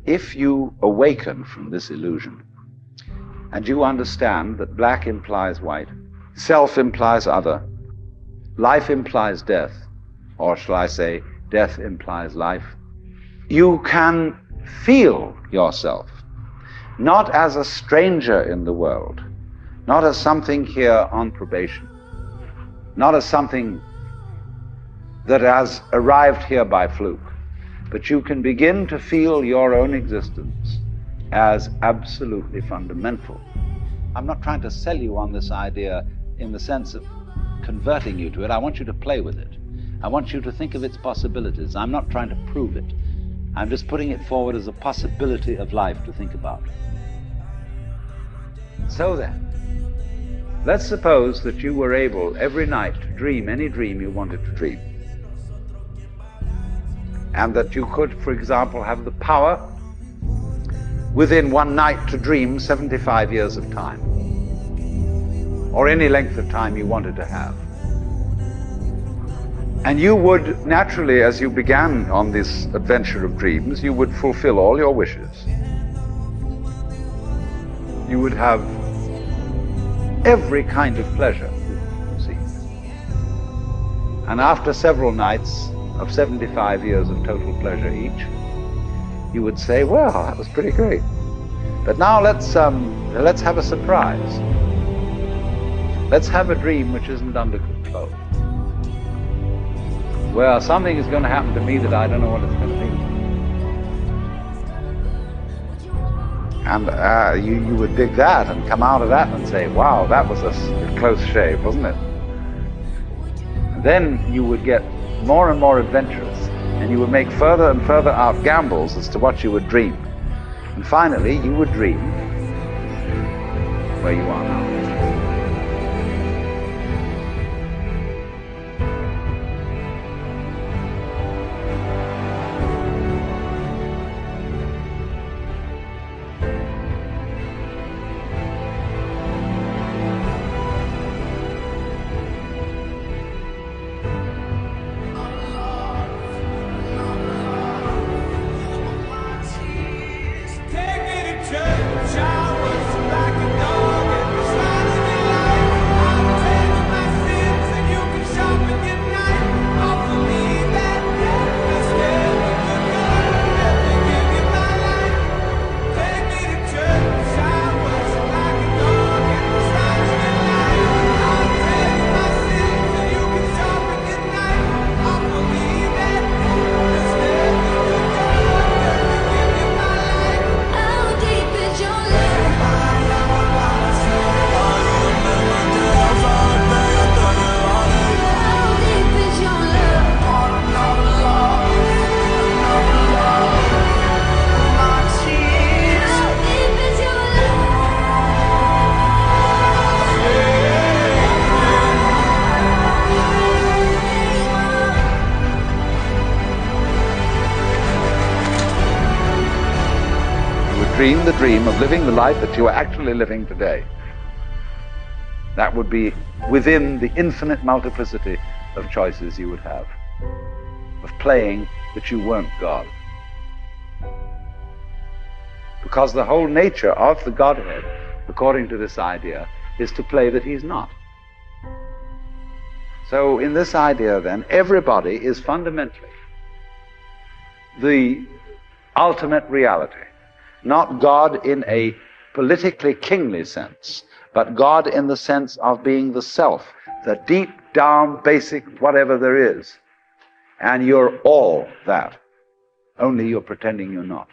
if you awaken from this illusion, and you understand that black implies white, self implies other, life implies death, or shall I say, death implies life, you can feel yourself not as a stranger in the world, not as something here on probation, not as something that has arrived here by fluke, but you can begin to feel your own existence as absolutely fundamental. I'm not trying to sell you on this idea in the sense of converting you to it. I want you to play with it. I want you to think of its possibilities. I'm not trying to prove it. I'm just putting it forward as a possibility of life to think about. So then, let's suppose that you were able every night to dream any dream you wanted to dream. And that you could, for example, have the power within one night to dream 75 years of time, or any length of time you wanted to have. And you would naturally, as you began on this adventure of dreams, you would fulfill all your wishes. You would have every kind of pleasure, you see. And after several nights of 75 years of total pleasure each, you would say, well, that was pretty great. But now let's have a surprise. Let's have a dream which isn't under control. Well, something is going to happen to me that I don't know what it's going to be. And you would dig that and come out of that and say, wow, that was a close shave, wasn't it? And then you would get more and more adventurous, and you would make further and further out gambles as to what you would dream. And finally, you would dream where you are now. Dream the dream of living the life that you are actually living today. That would be within the infinite multiplicity of choices you would have, of playing that you weren't God. Because the whole nature of the Godhead, according to this idea, is to play that he's not. So in this idea then, everybody is fundamentally the ultimate reality. Not God in a politically kingly sense, but God in the sense of being the self, the deep down basic whatever there is. And you're all that, only you're pretending you're not.